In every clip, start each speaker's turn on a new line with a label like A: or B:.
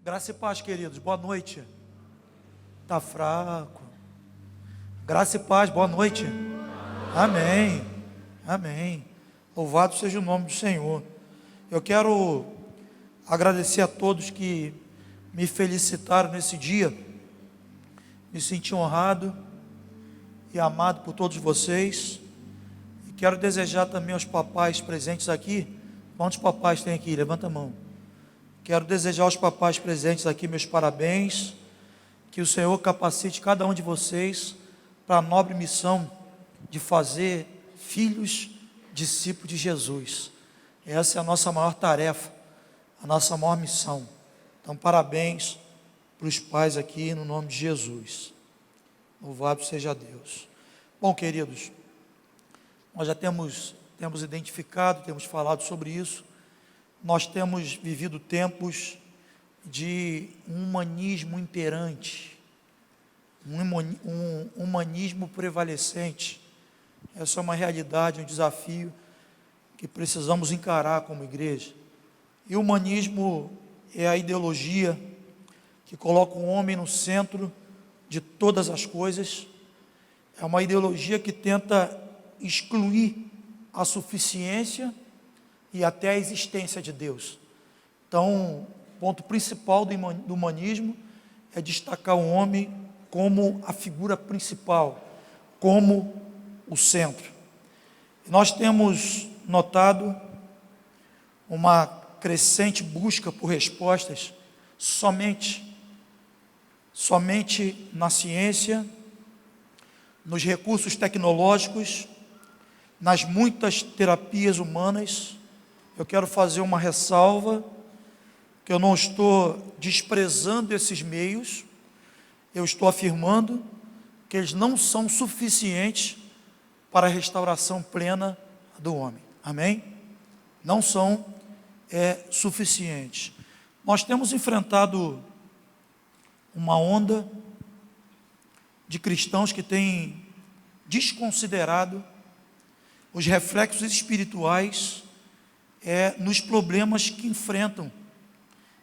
A: Graça e paz, queridos, boa noite. Está fraco. Graça e paz, boa noite. Amém, amém. Louvado seja o nome do Senhor. Eu quero agradecer a todos que me felicitaram nesse dia. Me senti honrado e amado por todos vocês. E quero desejar também aos papais presentes aqui. Quantos papais tem aqui? Levanta a mão. Quero desejar aos papais presentes aqui meus parabéns, que o Senhor capacite cada um de vocês para a nobre missão de fazer filhos discípulos de Jesus. Essa é a nossa maior tarefa, a nossa maior missão. Então, parabéns para os pais aqui no nome de Jesus. Louvado seja Deus. Bom, queridos, nós já temos identificado, temos falado sobre isso. Nós temos vivido tempos de um humanismo imperante, um humanismo prevalecente. Essa é uma realidade, um desafio que precisamos encarar como igreja. E o humanismo é a ideologia que coloca o homem no centro de todas as coisas. É uma ideologia que tenta excluir a suficiência e até a existência de Deus. Então, o ponto principal do humanismo é destacar o homem como a figura principal, como o centro. Nós temos notado uma crescente busca por respostas somente na ciência, nos recursos tecnológicos, nas muitas terapias humanas. Eu quero fazer uma ressalva, que eu não estou desprezando esses meios, eu estou afirmando que eles não são suficientes para a restauração plena do homem, amém? Não são suficientes. Nós temos enfrentado uma onda de cristãos que têm desconsiderado os reflexos espirituais nos problemas que enfrentam,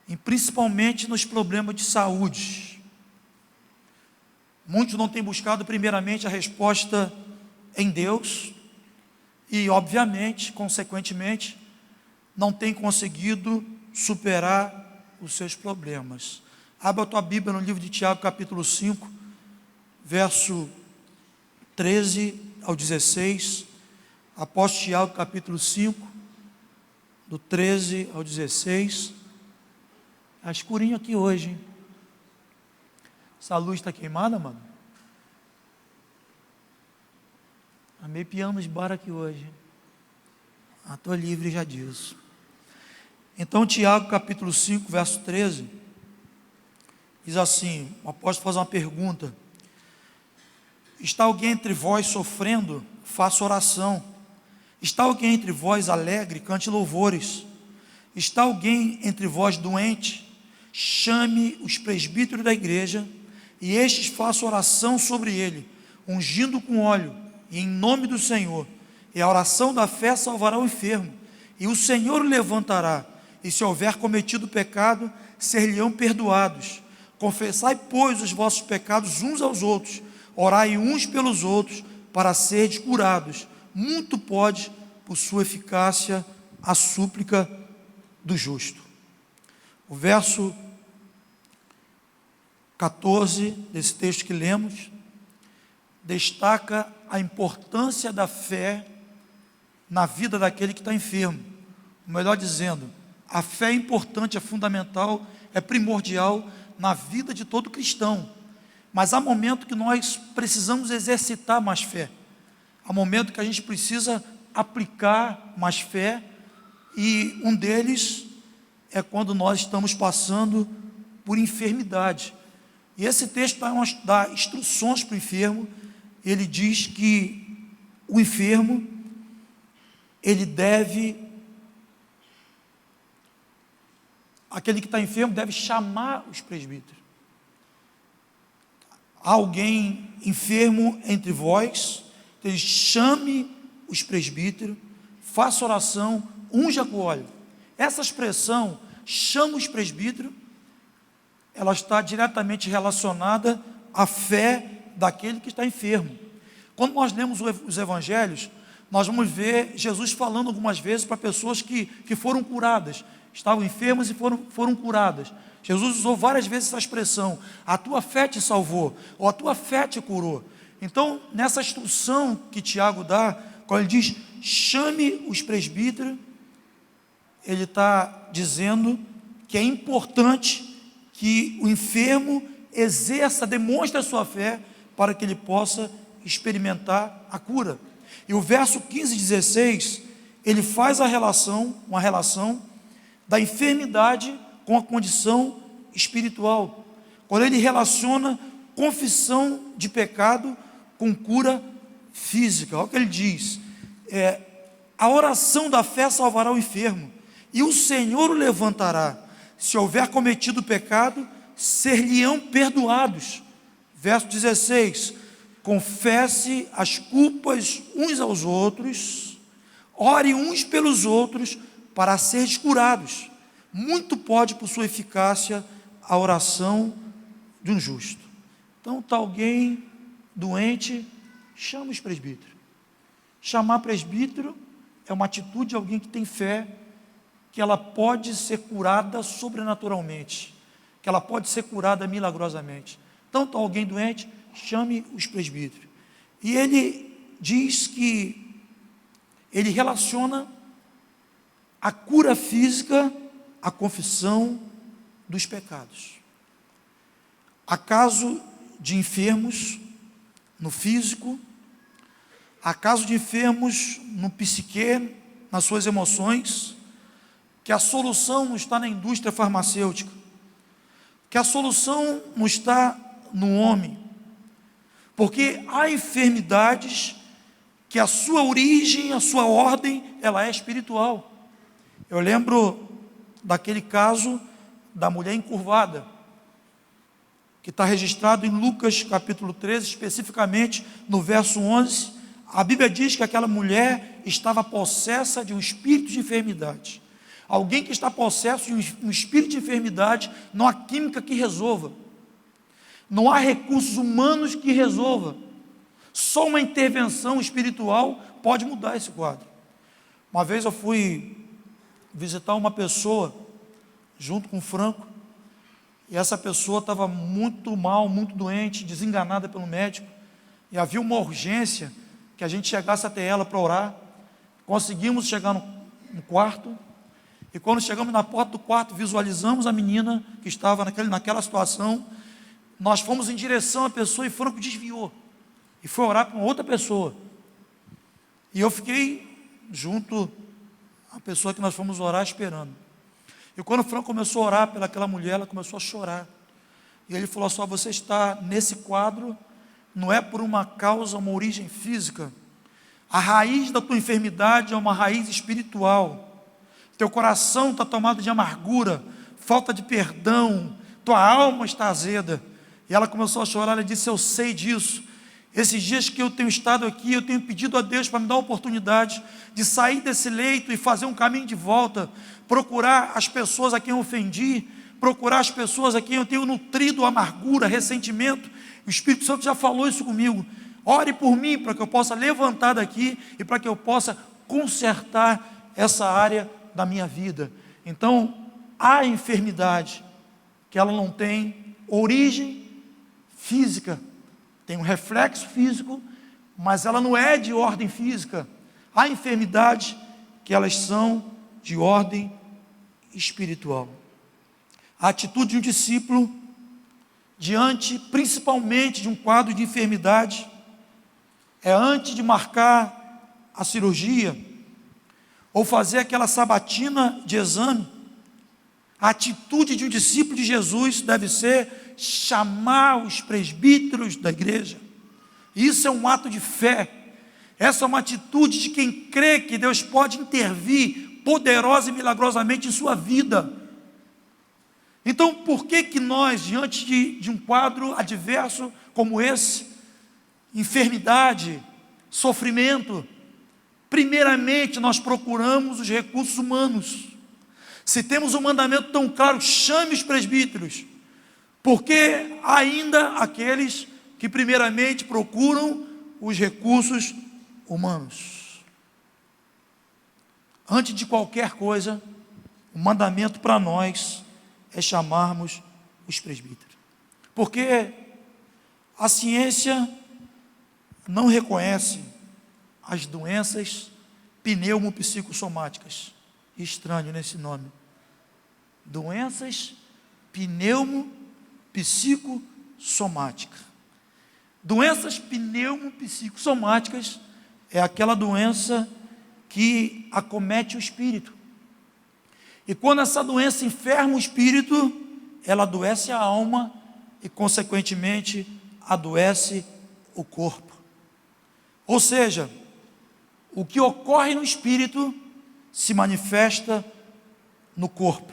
A: e principalmente nos problemas de saúde. Muitos não têm buscado primeiramente a resposta em Deus e, obviamente, consequentemente, não têm conseguido superar os seus problemas. Abra a tua Bíblia no livro de Tiago, capítulo 5, verso 13 ao 16. Apóstolo Tiago, capítulo 5, do 13 ao 16. Está escurinho aqui hoje, hein? Essa luz está queimada, mano? Está meio piano os bar aqui hoje. Estou livre já disso. Então, Tiago, capítulo 5, verso 13, diz assim: o apóstolo faz uma pergunta: está alguém entre vós sofrendo? Faça oração. Está alguém entre vós alegre? Cante louvores. Está alguém entre vós doente? Chame os presbíteros da igreja, e estes façam oração sobre ele, ungindo com óleo, e em nome do Senhor. E a oração da fé salvará o enfermo, e o Senhor o levantará. E se houver cometido pecado, ser-lhe-ão perdoados. Confessai, pois, os vossos pecados uns aos outros, orai uns pelos outros, para serdes curados. Muito pode, por sua eficácia, a súplica do justo. O verso 14 desse texto que lemos destaca a importância da fé na vida daquele que está enfermo. Ou melhor dizendo, a fé é importante, é fundamental, é primordial na vida de todo cristão. Mas há momento que nós precisamos exercitar mais fé. Há momento que a gente precisa aplicar mais fé, e um deles é quando nós estamos passando por enfermidade. E esse texto dá instruções para o enfermo. Ele diz que o enfermo, aquele que está enfermo deve chamar os presbíteros. Há alguém enfermo entre vós, ele chame os presbíteros, faça oração, unja com óleo. Essa expressão, chama os presbíteros, ela está diretamente relacionada à fé daquele que está enfermo. Quando nós lemos os evangelhos, nós vamos ver Jesus falando algumas vezes para pessoas que foram curadas, estavam enfermas e foram curadas. Jesus usou várias vezes essa expressão: a tua fé te salvou, ou a tua fé te curou. Então, nessa instrução que Tiago dá, quando ele diz, chame os presbíteros, ele está dizendo que é importante que o enfermo exerça, demonstre a sua fé, para que ele possa experimentar a cura. E o verso 15 e 16, ele faz uma relação da enfermidade com a condição espiritual, quando ele relaciona confissão de pecado com cura física. Olha o que ele diz: a oração da fé salvará o enfermo, e o Senhor o levantará. Se houver cometido pecado, ser-lhe-ão perdoados. Verso 16: confesse as culpas uns aos outros, ore uns pelos outros, para seres curados. Muito pode, por sua eficácia, a oração de um justo. Então, está alguém doente, chama os presbíteros. Chamar presbítero é uma atitude de alguém que tem fé, que ela pode ser curada sobrenaturalmente, que ela pode ser curada milagrosamente. Então, está alguém doente, chame os presbíteros. E ele diz que ele relaciona a cura física à confissão dos pecados. Há caso de enfermos no físico, há caso de enfermos no psique, nas suas emoções, que a solução não está na indústria farmacêutica, que a solução não está no homem, porque há enfermidades que a sua origem, a sua ordem, ela é espiritual. Eu lembro daquele caso da mulher encurvada, que está registrado em Lucas capítulo 13, especificamente no verso 11, a Bíblia diz que aquela mulher estava possessa de um espírito de enfermidade. Alguém que está possesso de um espírito de enfermidade, não há química que resolva, não há recursos humanos que resolva, só uma intervenção espiritual pode mudar esse quadro. Uma vez eu fui visitar uma pessoa, junto com o Franco, e essa pessoa estava muito mal, muito doente, desenganada pelo médico, e havia uma urgência que a gente chegasse até ela para orar. Conseguimos chegar no quarto, e quando chegamos na porta do quarto, visualizamos a menina que estava naquela situação. Nós fomos em direção à pessoa e Franco desviou, e foi orar para uma outra pessoa, e eu fiquei junto à pessoa que nós fomos orar esperando. E quando o Franco começou a orar pelaquela mulher, ela começou a chorar, e ele falou: só você está nesse quadro, não é por uma causa, uma origem física, a raiz da tua enfermidade é uma raiz espiritual. Teu coração está tomado de amargura, falta de perdão, tua alma está azeda. E ela começou a chorar, ela disse: eu sei disso. Esses dias que eu tenho estado aqui, eu tenho pedido a Deus para me dar a oportunidade de sair desse leito e fazer um caminho de volta, procurar as pessoas a quem eu ofendi, procurar as pessoas a quem eu tenho nutrido amargura, ressentimento. O Espírito Santo já falou isso comigo. Ore por mim, para que eu possa levantar daqui e para que eu possa consertar essa área da minha vida. Então, há enfermidade que ela não tem origem física, tem um reflexo físico, mas ela não é de ordem física. Há enfermidades que elas são de ordem espiritual. A atitude de um discípulo diante, principalmente, de um quadro de enfermidade, é antes de marcar a cirurgia ou fazer aquela sabatina de exame, a atitude de um discípulo de Jesus deve ser chamar os presbíteros da igreja. Isso é um ato de fé. Essa é uma atitude de quem crê que Deus pode intervir poderosa e milagrosamente em sua vida. Então, por que nós, diante de um quadro adverso como esse, enfermidade, sofrimento, primeiramente nós procuramos os recursos humanos? Se temos um mandamento tão claro, chame os presbíteros. Porque ainda aqueles que primeiramente procuram os recursos humanos. Antes de qualquer coisa, o mandamento para nós é chamarmos os presbíteros. Porque a ciência não reconhece as doenças pneumopsicossomáticas. Estranho nesse nome. Doenças pneumopsicossomáticas. Doenças pneumopsicossomáticas é aquela doença que acomete o espírito. E quando essa doença enferma o espírito, ela adoece a alma e, consequentemente, adoece o corpo. Ou seja, o que ocorre no espírito se manifesta no corpo.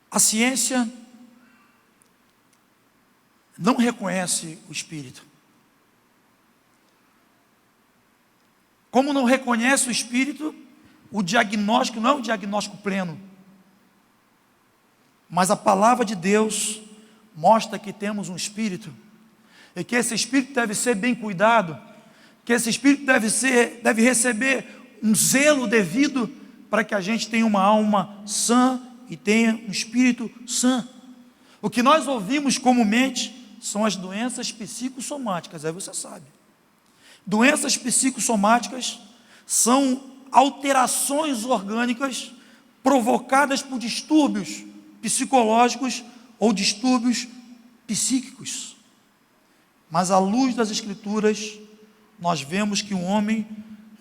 A: A ciência não reconhece o espírito. Como não reconhece o espírito, o diagnóstico não é um diagnóstico pleno. Mas a palavra de Deus mostra que temos um espírito, e que esse espírito deve ser bem cuidado, que esse espírito deve receber um zelo devido para que a gente tenha uma alma sã e tenha um espírito sã. O que nós ouvimos comumente são as doenças psicossomáticas, aí você sabe. Doenças psicossomáticas são alterações orgânicas provocadas por distúrbios psicológicos ou distúrbios psíquicos. Mas à luz das Escrituras, nós vemos que um homem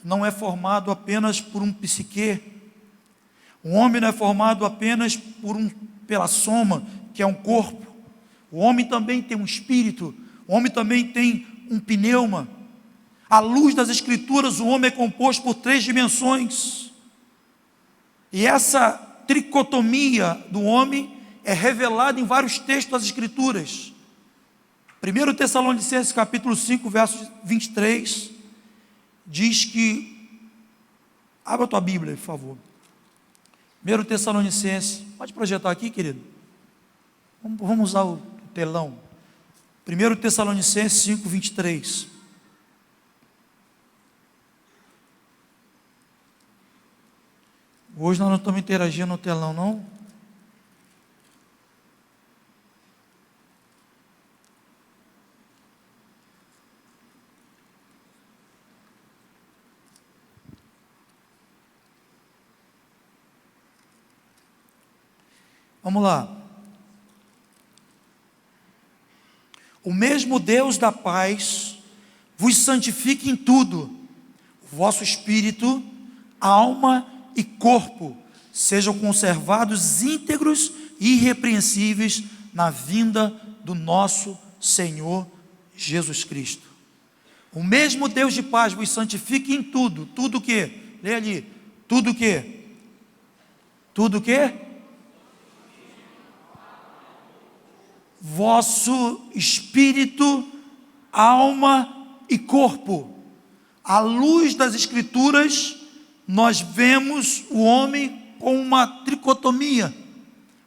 A: não é formado apenas por um psique. Um homem não é formado apenas pela soma, que é um corpo. O homem também tem um espírito. O homem também tem um pneuma. À luz das Escrituras, o homem é composto por 3 dimensões. E essa tricotomia do homem é revelada em vários textos das Escrituras. 1 Tessalonicenses capítulo 5, verso 23, diz que, abra a tua Bíblia, por favor. 1 Tessalonicenses, pode projetar aqui, querido? Vamos usar o telão. 1 Tessalonicenses 5, 23. Hoje nós não estamos interagindo no telão, não? Vamos lá. O mesmo Deus da paz vos santifique em tudo, o vosso espírito, alma e corpo sejam conservados íntegros e irrepreensíveis na vinda do nosso Senhor Jesus Cristo. O mesmo Deus de paz vos santifique em tudo. Tudo o quê? Lê ali. Tudo o quê? Tudo o quê? Vosso espírito, alma e corpo. À luz das Escrituras, nós vemos o homem com uma tricotomia.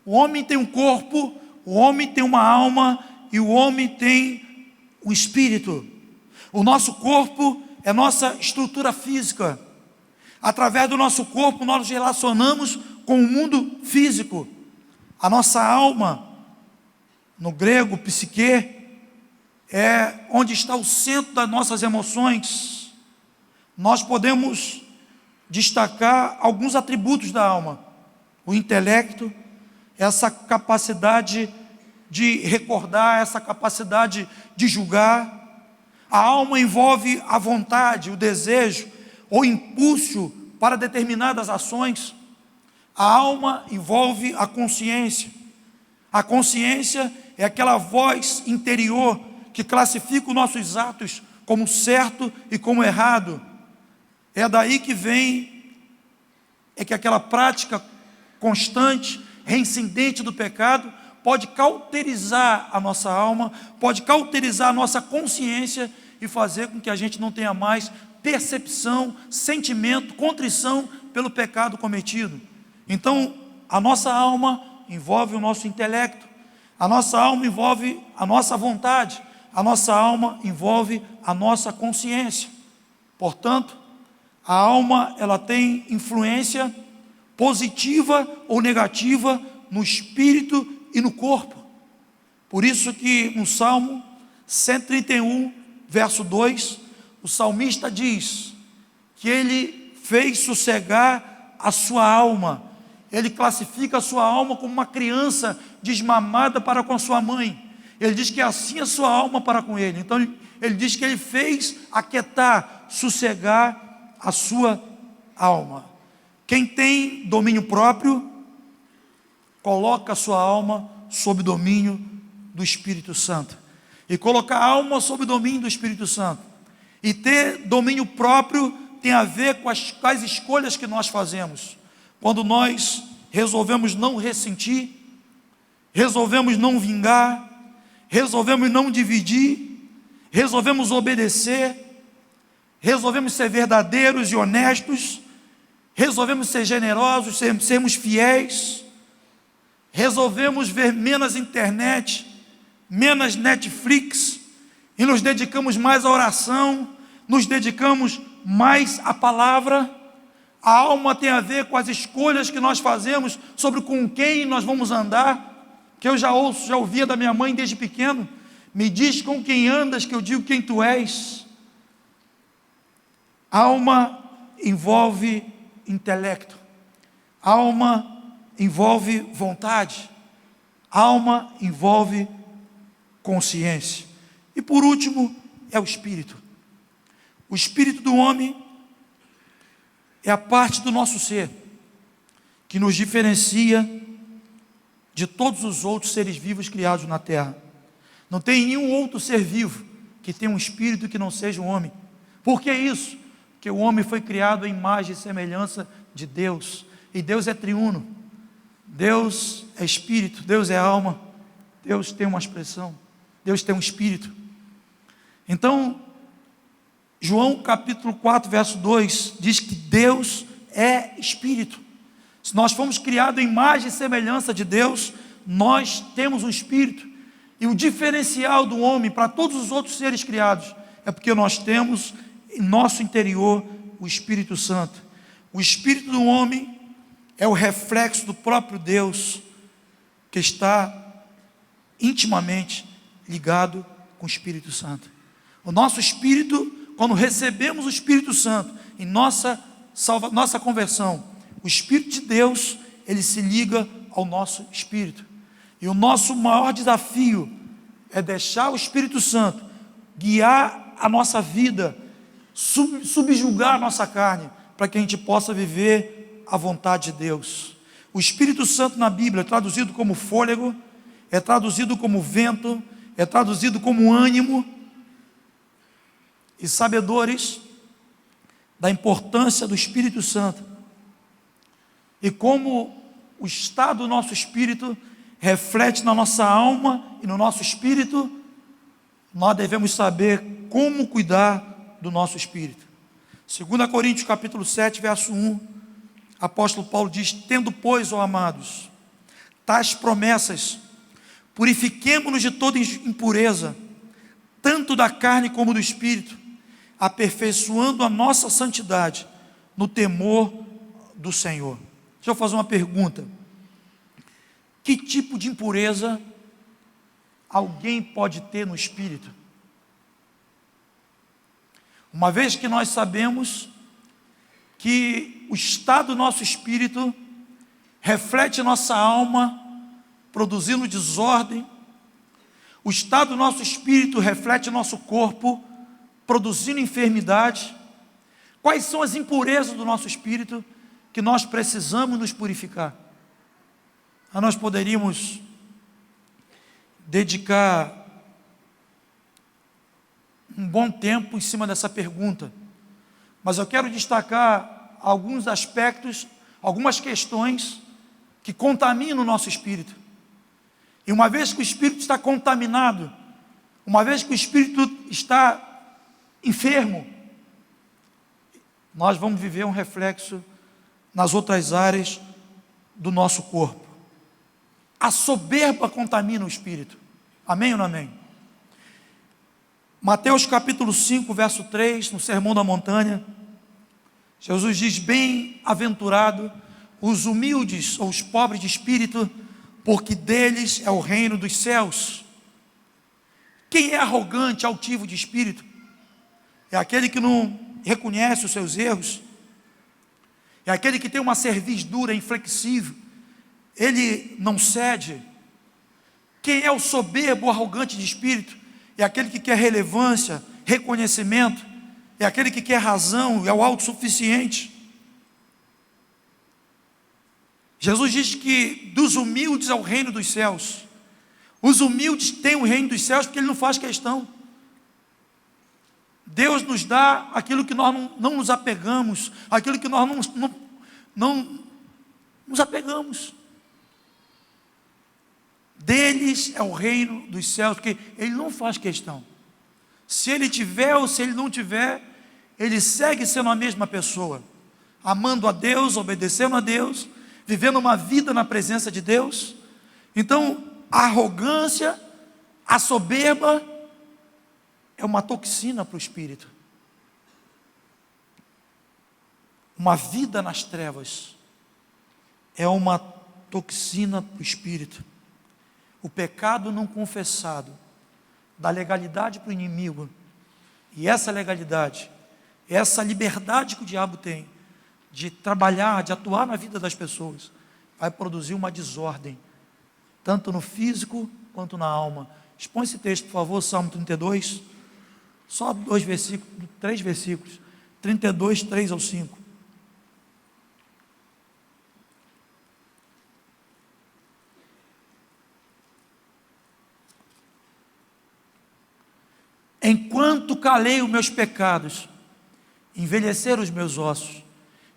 A: O homem tem um corpo, o homem tem uma alma e o homem tem um espírito. O nosso corpo é nossa estrutura física. Através do nosso corpo nós nos relacionamos com o mundo físico. A nossa alma, no grego, psique, é onde está o centro das nossas emoções. Nós podemos destacar alguns atributos da alma. O intelecto, essa capacidade de recordar, essa capacidade de julgar. A alma envolve a vontade, o desejo, ou impulso para determinadas ações. A alma envolve a consciência. A consciência é aquela voz interior que classifica os nossos atos como certo e como errado. É daí que vem, que aquela prática constante, reincidente do pecado, pode cauterizar a nossa alma, pode cauterizar a nossa consciência e fazer com que a gente não tenha mais percepção, sentimento, contrição pelo pecado cometido. Então, a nossa alma envolve o nosso intelecto, a nossa alma envolve a nossa vontade, a nossa alma envolve a nossa consciência. Portanto, a alma, ela tem influência positiva ou negativa no espírito e no corpo. Por isso que no Salmo 131, verso 2, o salmista diz que ele fez sossegar a sua alma. Ele classifica a sua alma como uma criança desmamada para com a sua mãe. Ele diz que assim é a sua alma para com ele. Então ele diz que ele fez aquietar, sossegar a sua alma. Quem tem domínio próprio, coloca a sua alma sob domínio do Espírito Santo. E colocar a alma sob domínio do Espírito Santo e ter domínio próprio tem a ver com as escolhas que nós fazemos. Quando nós resolvemos não ressentir, resolvemos não vingar, resolvemos não dividir, resolvemos obedecer, resolvemos ser verdadeiros e honestos, resolvemos ser generosos, sermos fiéis, resolvemos ver menos internet, menos Netflix, e nos dedicamos mais à oração, nos dedicamos mais à palavra. A alma tem a ver com as escolhas que nós fazemos sobre com quem nós vamos andar, que eu já ouvia da minha mãe desde pequeno: me diz com quem andas, que eu digo quem tu és. Alma envolve intelecto, alma envolve vontade, alma envolve consciência. E por último, é o espírito. O espírito do homem é a parte do nosso ser que nos diferencia de todos os outros seres vivos criados na terra. Não tem nenhum outro ser vivo que tenha um espírito que não seja um homem. Por que isso? Porque o homem foi criado à imagem e semelhança de Deus, e Deus é triuno. Deus é espírito, Deus é alma, Deus tem uma expressão, Deus tem um espírito. Então, João capítulo 4, verso 2, diz que Deus é espírito. Se nós fomos criados em imagem e semelhança de Deus, nós temos um espírito. E o diferencial do homem para todos os outros seres criados é porque nós temos em nosso interior o Espírito Santo. O espírito do homem é o reflexo do próprio Deus, que está intimamente ligado com o Espírito Santo. O nosso espírito, quando recebemos o Espírito Santo em nossa conversão, o Espírito de Deus, ele se liga ao nosso espírito. E o nosso maior desafio é deixar o Espírito Santo guiar a nossa vida, subjugar a nossa carne, para que a gente possa viver a vontade de Deus. O Espírito Santo na Bíblia é traduzido como fôlego, é traduzido como vento, é traduzido como ânimo. E sabedores da importância do Espírito Santo e como o estado do nosso espírito reflete na nossa alma e no nosso espírito, nós devemos saber como cuidar do nosso espírito. 2 Coríntios capítulo 7, verso 1, apóstolo Paulo diz: tendo, pois, ó amados, tais promessas, purifiquemo-nos de toda impureza, tanto da carne como do espírito, aperfeiçoando a nossa santidade no temor do Senhor. Deixa eu fazer uma pergunta: que tipo de impureza alguém pode ter no espírito? Uma vez que nós sabemos que o estado do nosso espírito reflete nossa alma, produzindo desordem, o estado do nosso espírito reflete nosso corpo, produzindo enfermidade. Quais são as impurezas do nosso espírito que nós precisamos nos purificar? Nós poderíamos dedicar um bom tempo em cima dessa pergunta, mas eu quero destacar alguns aspectos, algumas questões que contaminam o nosso espírito. E uma vez que o espírito está contaminado, uma vez que o espírito está enfermo, nós vamos viver um reflexo nas outras áreas do nosso corpo. A soberba contamina o espírito. Amém ou não amém? Mateus capítulo 5, verso 3, no Sermão da Montanha, Jesus diz: bem-aventurado os humildes ou os pobres de espírito, porque deles é o reino dos céus. Quem é arrogante, altivo de espírito? É aquele que não reconhece os seus erros, é aquele que tem uma cerviz dura, inflexível, ele não cede. Quem é o soberbo, arrogante de espírito? É aquele que quer relevância, reconhecimento, é aquele que quer razão, é o autossuficiente. Jesus diz que dos humildes é o reino dos céus. Os humildes têm o reino dos céus porque ele não faz questão. Deus nos dá aquilo que nós não nos apegamos, aquilo que nós não nos apegamos. Deles é o reino dos céus, porque ele não faz questão. Se ele tiver ou se ele não tiver, ele segue sendo a mesma pessoa, amando a Deus, obedecendo a Deus, vivendo uma vida na presença de Deus. Então, a arrogância, a soberba, é uma toxina para o espírito. Uma vida nas trevas é uma toxina para o espírito. O pecado não confessado dá legalidade para o inimigo, e essa legalidade, essa liberdade que o diabo tem de trabalhar, de atuar na vida das pessoas, vai produzir uma desordem, tanto no físico quanto na alma. Expõe esse texto, por favor, Salmo 32, só 3 versículos, 32, 3 ao 5. Enquanto calei os meus pecados, envelheceram os meus ossos,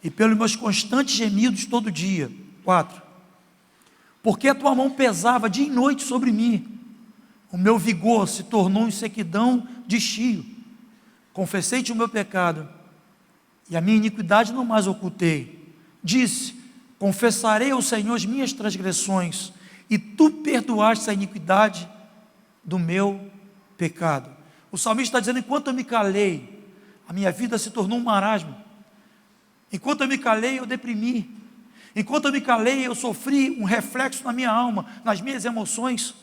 A: e pelos meus constantes gemidos todo dia. 4. Porque a tua mão pesava dia e noite sobre mim, o meu vigor se tornou em sequidão de estio. Confessei-te o meu pecado, e a minha iniquidade não mais ocultei. Disse: confessarei ao Senhor as minhas transgressões, e tu perdoaste a iniquidade do meu pecado. O salmista está dizendo: enquanto eu me calei, a minha vida se tornou um marasmo. Enquanto eu me calei, eu deprimi. Enquanto eu me calei, eu sofri um reflexo na minha alma, nas minhas emoções.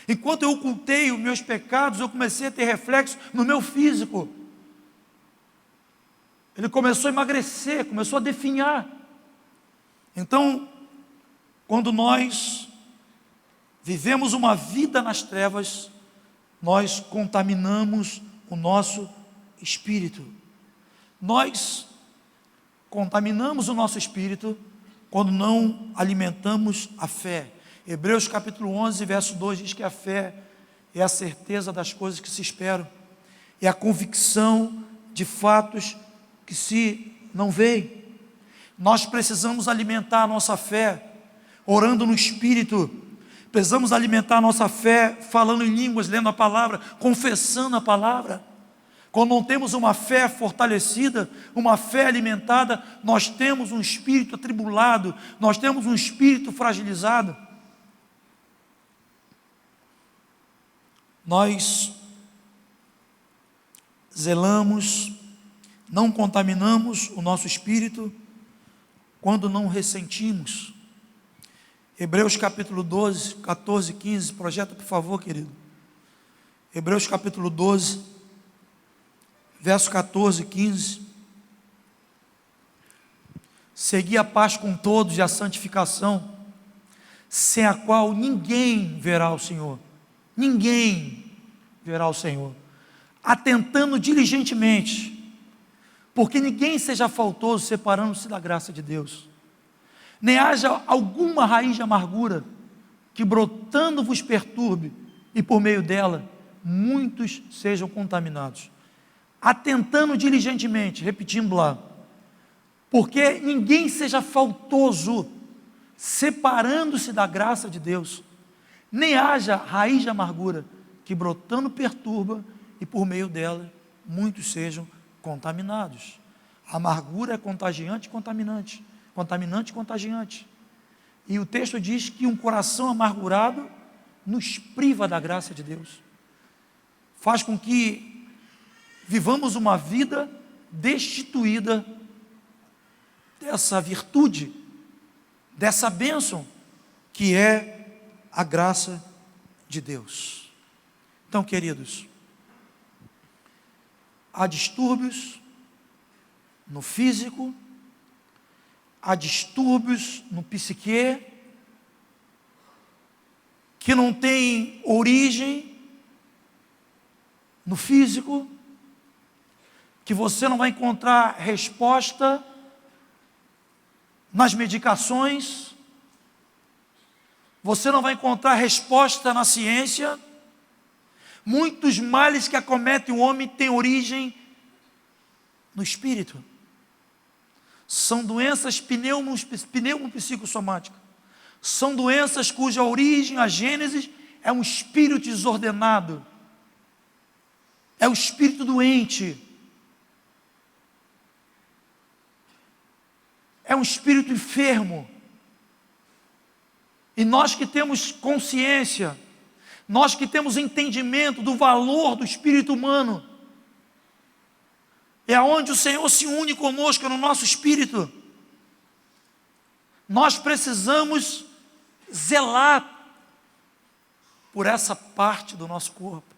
A: Enquanto eu ocultei os meus pecados, eu comecei a ter reflexo no meu físico. Ele começou a emagrecer, começou a definhar. Então, quando nós vivemos uma vida nas trevas, nós contaminamos o nosso espírito. Nós contaminamos o nosso espírito quando não alimentamos a fé. Hebreus capítulo 11, verso 2 diz que a fé é a certeza das coisas que se esperam, é a convicção de fatos que se não veem. Nós precisamos alimentar a nossa fé orando no espírito. Precisamos alimentar a nossa fé falando em línguas, lendo a palavra, confessando a palavra. Quando não temos uma fé fortalecida, uma fé alimentada, nós temos um espírito atribulado, nós temos um espírito fragilizado. Nós zelamos, não contaminamos o nosso espírito quando não ressentimos. Hebreus capítulo 12, 14, 15, projeta por favor, querido. Hebreus capítulo 12, verso 14, 15. Segui a paz com todos e a santificação, sem a qual ninguém verá o Senhor. Ninguém verá o Senhor. Atentando diligentemente, porque ninguém seja faltoso, separando-se da graça de Deus. Nem haja alguma raiz de amargura que brotando vos perturbe, e por meio dela muitos sejam contaminados. Atentando diligentemente, repetindo lá, porque ninguém seja faltoso, separando-se da graça de Deus, nem haja raiz de amargura que brotando perturba, e por meio dela muitos sejam contaminados. A amargura é contagiante e contaminante. contaminante e contagiante. E o texto diz que um coração amargurado nos priva da graça de Deus, faz com que vivamos uma vida destituída dessa virtude, dessa bênção que é a graça de Deus. Então, queridos, há distúrbios no físico, há distúrbios no psique, que não tem origem no físico, que você não vai encontrar resposta nas medicações, você não vai encontrar resposta na ciência. Muitos males que acometem o homem têm origem no espírito. São doenças pneumopsicossomáticas. São doenças cuja origem, a gênese, é um espírito desordenado. É o espírito doente. É um espírito enfermo. E nós que temos consciência, nós que temos entendimento do valor do espírito humano, é onde o Senhor se une conosco no nosso espírito. Nós precisamos zelar por essa parte do nosso corpo.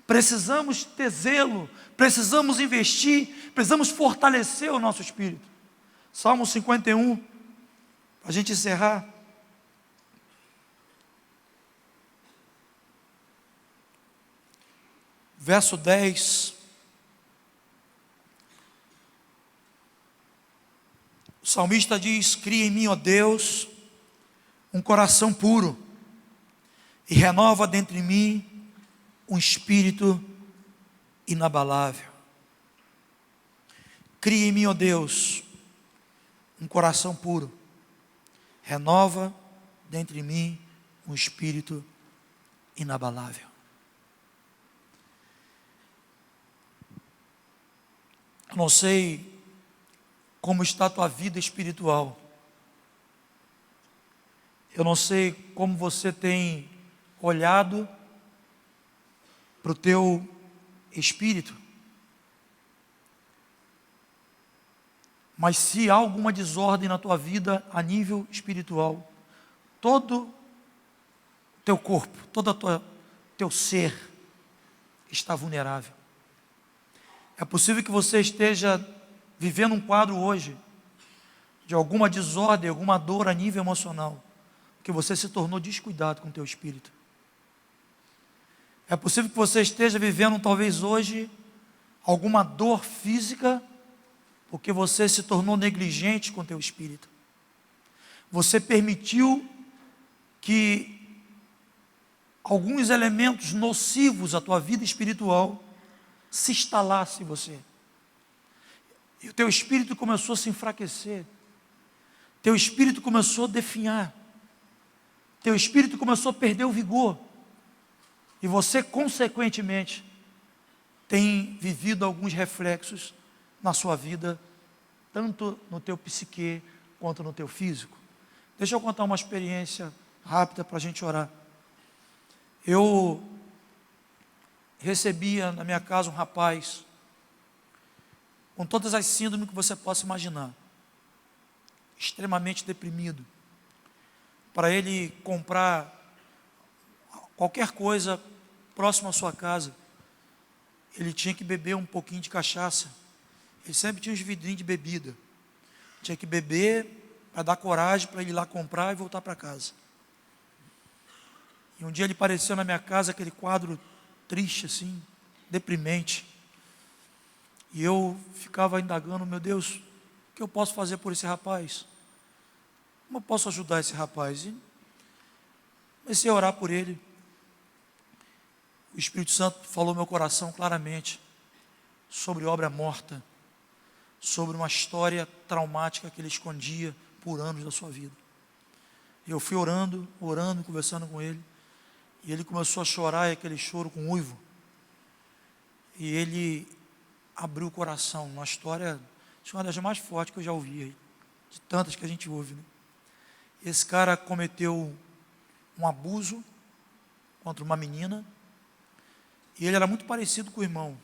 A: Precisamos ter zelo, precisamos investir, precisamos fortalecer o nosso espírito. Salmo 51, para a gente encerrar. Verso 10. O salmista diz: cria em mim, ó Deus, um coração puro, e renova dentro de mim um espírito inabalável. Cria em mim, ó Deus, um coração puro, renova dentro de mim um espírito inabalável. Eu não sei como está a tua vida espiritual. Eu não sei como você tem olhado para o teu espírito. Mas se há alguma desordem na tua vida a nível espiritual, todo o teu corpo, todo o teu ser está vulnerável. É possível que você esteja vivendo um quadro hoje de alguma desordem, alguma dor a nível emocional, porque você se tornou descuidado com o teu espírito. É possível que você esteja vivendo talvez hoje alguma dor física, porque você se tornou negligente com o teu espírito. Você permitiu que alguns elementos nocivos à tua vida espiritual se instalassem em você. E o teu espírito começou a se enfraquecer. Teu espírito começou a definhar. Teu espírito começou a perder o vigor. E você, consequentemente, tem vivido alguns reflexos na sua vida, tanto no teu psique quanto no teu físico. Deixa eu contar uma experiência rápida para a gente orar. Eu recebia na minha casa um rapaz com todas as síndromes que você possa imaginar, extremamente deprimido. Para ele comprar qualquer coisa próximo à sua casa, ele tinha que beber um pouquinho de cachaça. Ele sempre tinha uns vidrinhos de bebida. Tinha que beber para dar coragem para ele ir lá comprar e voltar para casa. E um dia ele apareceu na minha casa, aquele quadro triste assim, deprimente. E eu ficava indagando: meu Deus, o que eu posso fazer por esse rapaz? Como eu posso ajudar esse rapaz? E comecei a orar por ele. O Espírito Santo falou no meu coração claramente sobre obra morta, sobre uma história traumática que ele escondia por anos da sua vida. Eu fui orando, conversando com ele, e ele começou a chorar, e aquele choro com uivo. E ele abriu o coração, uma história Acho que uma das mais fortes que eu já ouvi aí, de tantas que a gente ouve, né? Esse cara cometeu um abuso contra uma menina, e ele era muito parecido com o irmão.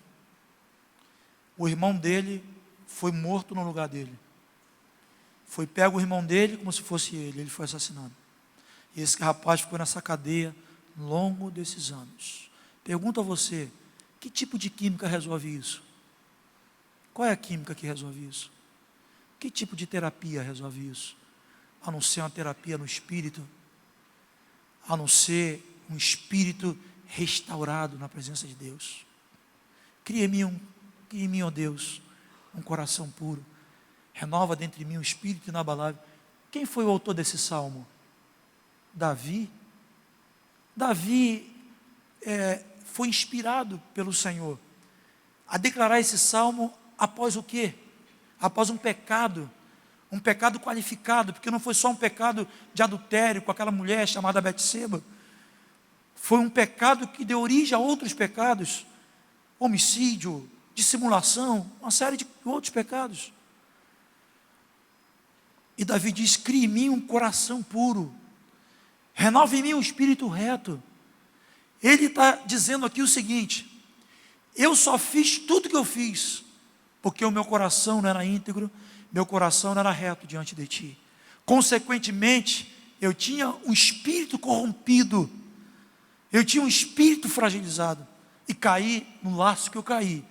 A: O irmão dele foi morto no lugar dele. Foi pego o irmão dele como se fosse ele foi assassinado. E esse rapaz ficou nessa cadeia ao longo desses anos. Pergunto a você, que tipo de química resolve isso? Qual é a química que resolve isso? Que tipo de terapia resolve isso? A não ser uma terapia no espírito, a não ser um espírito restaurado na presença de Deus. Cria em mim, ó Deus, um coração puro. Renova dentro de mim um espírito inabalável. Quem foi o autor desse salmo? Davi. Davi foi inspirado pelo Senhor a declarar esse salmo após o quê? Após um pecado qualificado, porque não foi só um pecado de adultério com aquela mulher chamada Betseba, foi um pecado que deu origem a outros pecados, homicídio, dissimulação, uma série de outros pecados. E Davi diz: crie em mim um coração puro, renova em mim um espírito reto. Ele está dizendo aqui o seguinte: eu só fiz tudo que eu fiz porque o meu coração não era íntegro, meu coração não era reto diante de ti. Consequentemente, eu tinha um espírito corrompido, eu tinha um espírito fragilizado, e caí no laço que eu caí.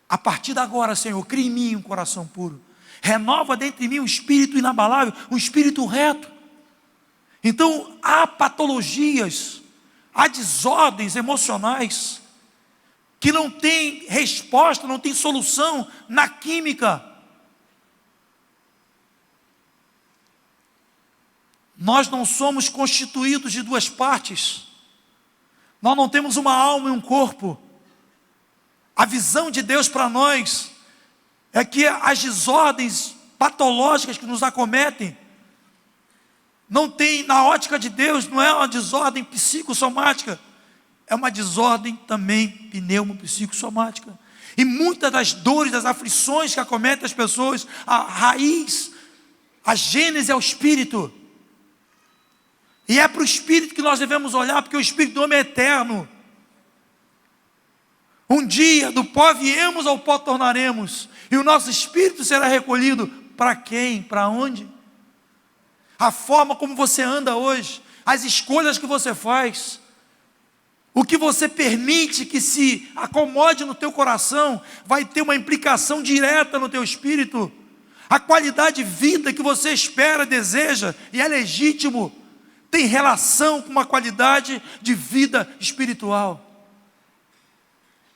A: A partir de agora, Senhor, cria em mim um coração puro, renova dentro de mim um espírito inabalável, um espírito reto. Então, há patologias, há desordens emocionais, que não tem resposta, não tem solução na química. Nós não somos constituídos de duas partes, nós não temos uma alma e um corpo. A visão de Deus para nós é que as desordens patológicas que nos acometem, não tem, na ótica de Deus, não é uma desordem psicossomática, é uma desordem também pneumopsicossomática. E muitas das dores, das aflições que acometem as pessoas, a raiz, a gênese é o espírito. E é para o espírito que nós devemos olhar, porque o espírito do homem é eterno. Um dia do pó viemos, ao pó tornaremos, e o nosso espírito será recolhido. Para quem? Para onde? A forma como você anda hoje, as escolhas que você faz, o que você permite que se acomode no teu coração, vai ter uma implicação direta no teu espírito. A qualidade de vida que você espera, deseja, e é legítimo, tem relação com uma qualidade de vida espiritual.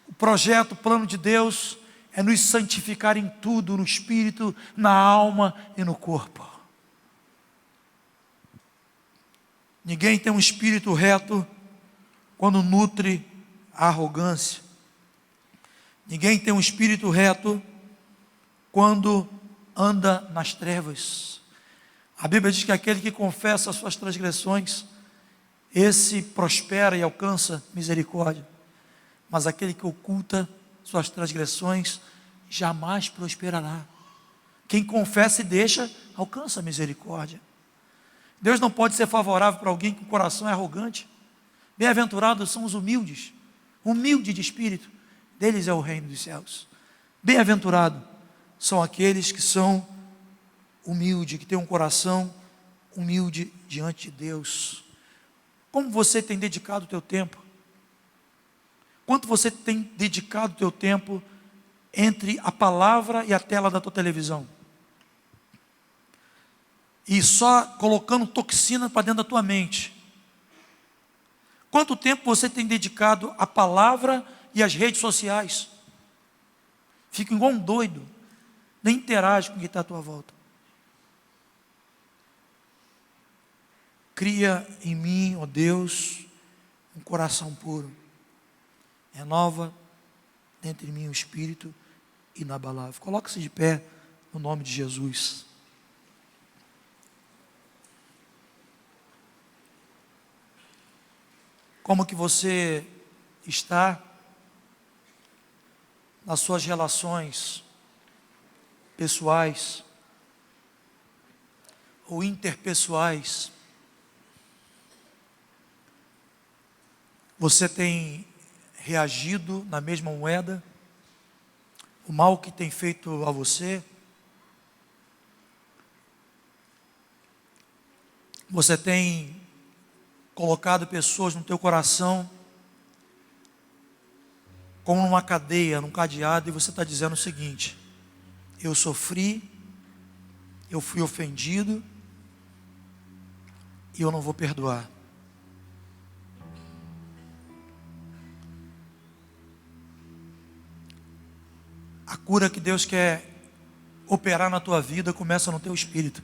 A: O projeto, o plano de Deus é nos santificar em tudo, no espírito, na alma e no corpo. Ninguém tem um espírito reto quando nutre a arrogância. Ninguém tem um espírito reto quando anda nas trevas. A Bíblia diz que aquele que confessa as suas transgressões, esse prospera e alcança misericórdia. Mas aquele que oculta suas transgressões, jamais prosperará. Quem confessa e deixa, alcança misericórdia. Deus não pode ser favorável para alguém que o coração é arrogante. Bem-aventurados são os humildes, humilde de espírito, deles é o reino dos céus. Bem-aventurados são aqueles que são humildes, que têm um coração humilde diante de Deus. Como você tem dedicado o teu tempo? Quanto você tem dedicado o teu tempo entre a palavra e a tela da tua televisão? E só colocando toxina para dentro da tua mente. Quanto tempo você tem dedicado à palavra e às redes sociais? Fica igual um doido, nem interage com quem está à tua volta. Cria em mim, ó Deus, um coração puro. Renova dentro de mim um espírito inabalável. Coloque-se de pé no nome de Jesus. Como que você está nas suas relações pessoais ou interpessoais, você tem reagido na mesma moeda? O mal que tem feito a você? Você tem colocado pessoas no teu coração como numa cadeia, num cadeado, e você está dizendo o seguinte: eu sofri, eu fui ofendido, e eu não vou perdoar. A cura que Deus quer operar na tua vida começa no teu espírito.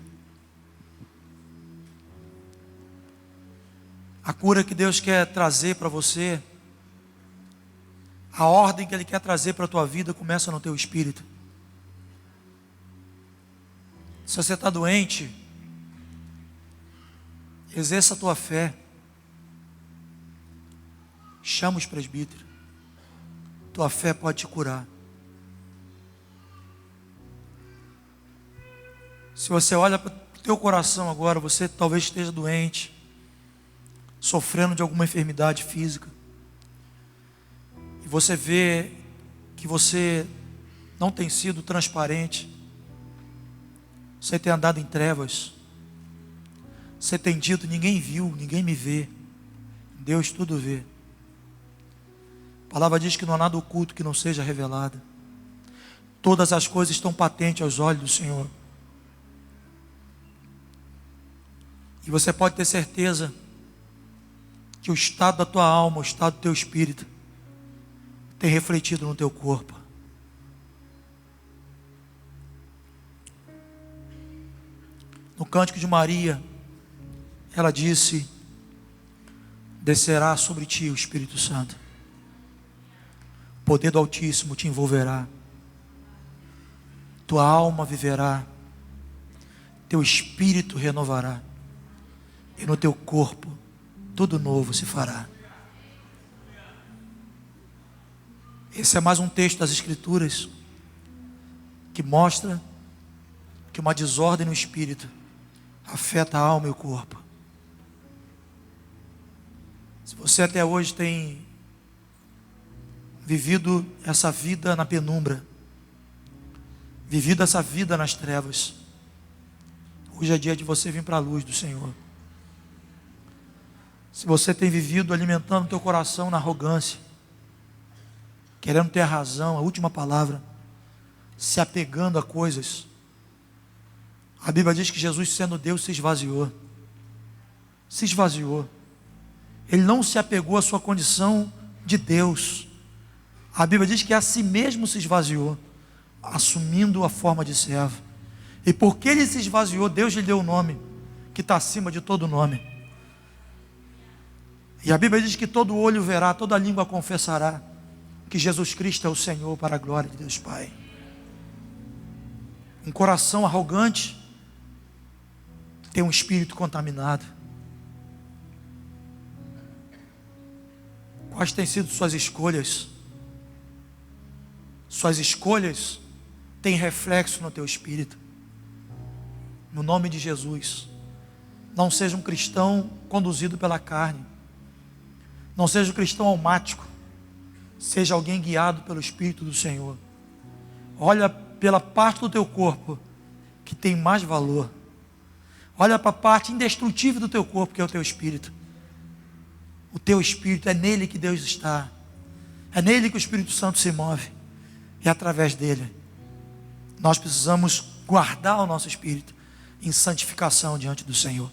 A: A cura que Deus quer trazer para você, a ordem que Ele quer trazer para a tua vida começa no teu espírito. Se você está doente, exerça a tua fé. Chama os presbíteros. Tua fé pode te curar. Se você olha para o teu coração agora, você talvez esteja doente, sofrendo de alguma enfermidade física, e você vê que você não tem sido transparente, você tem andado em trevas, você tem dito: ninguém viu, ninguém me vê, Deus tudo vê. A palavra diz que não há nada oculto que não seja revelado. Todas as coisas estão patentes aos olhos do Senhor. E você pode ter certeza que o estado da tua alma, o estado do teu espírito, tem refletido no teu corpo. No Cântico de Maria, ela disse: descerá sobre ti o Espírito Santo, o poder do Altíssimo te envolverá, tua alma viverá, teu espírito renovará, e no teu corpo tudo novo se fará. Esse é mais um texto das Escrituras que mostra que uma desordem no espírito afeta a alma e o corpo. Se você até hoje tem vivido essa vida na penumbra, vivido essa vida nas trevas, hoje é dia de você vir para a luz do Senhor. Se você tem vivido alimentando o teu coração na arrogância, querendo ter a razão, a última palavra, se apegando a coisas, a Bíblia diz que Jesus, sendo Deus, se esvaziou. Se esvaziou. Ele não se apegou à sua condição de Deus. A Bíblia diz que a si mesmo se esvaziou, assumindo a forma de servo. E porque ele se esvaziou, Deus lhe deu o nome que está acima de todo nome. E a Bíblia diz que todo olho verá, toda língua confessará que Jesus Cristo é o Senhor, para a glória de Deus Pai. Um coração arrogante tem um espírito contaminado. Quais têm sido suas escolhas? Suas escolhas têm reflexo no teu espírito. No nome de Jesus, não seja um cristão conduzido pela carne. Não seja um cristão almático. Seja alguém guiado pelo Espírito do Senhor. Olha pela parte do teu corpo que tem mais valor. Olha para a parte indestrutível do teu corpo, que é o teu espírito. O teu espírito, é nele que Deus está. É nele que o Espírito Santo se move. E através dele nós precisamos guardar o nosso espírito em santificação diante do Senhor.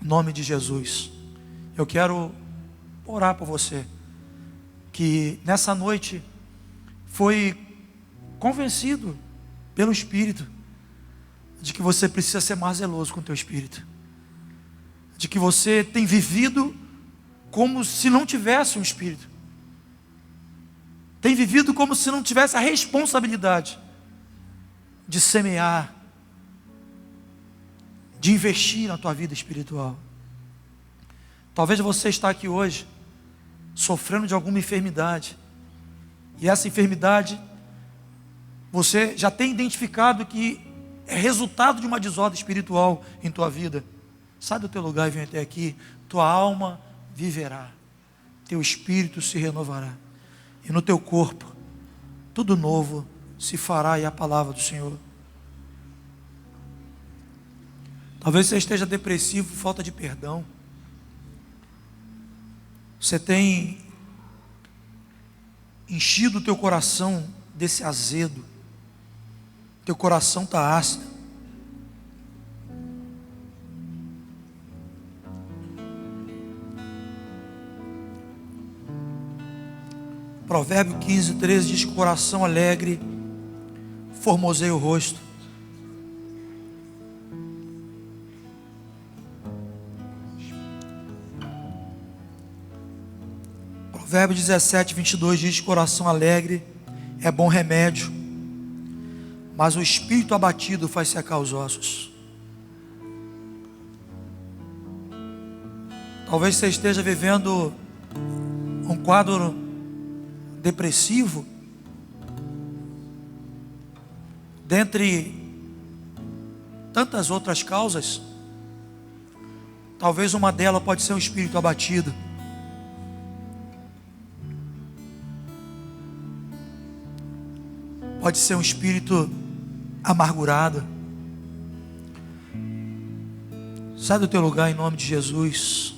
A: Em nome de Jesus, eu quero orar por você que nessa noite foi convencido pelo Espírito de que você precisa ser mais zeloso com o teu espírito, de que você tem vivido como se não tivesse um espírito, tem vivido como se não tivesse a responsabilidade de semear, de investir na tua vida espiritual. Talvez você está aqui hoje sofrendo de alguma enfermidade, e essa enfermidade Você já tem identificado que é resultado de uma desordem espiritual em tua vida. Sai do teu lugar e vem até aqui. Tua alma viverá, teu espírito se renovará, e no teu corpo tudo novo se fará, e a palavra do Senhor. Talvez você esteja depressivo por falta de perdão. Você tem enchido o teu coração desse azedo. Teu coração está ácido. Provérbio 15:13 diz que o coração alegre formoseia o rosto. Provérbio 17:22 diz que o coração alegre é bom remédio, mas o espírito abatido faz secar os ossos. Talvez você esteja vivendo um quadro depressivo. Dentre tantas outras causas, talvez uma delas pode ser um espírito abatido. Pode ser um espírito amargurado. Sai do teu lugar em nome de Jesus.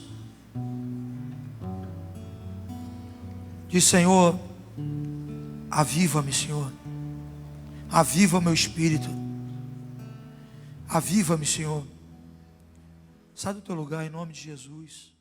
A: Diz: Senhor, aviva-me, Senhor. Aviva meu espírito. Aviva-me, Senhor. Sai do teu lugar em nome de Jesus.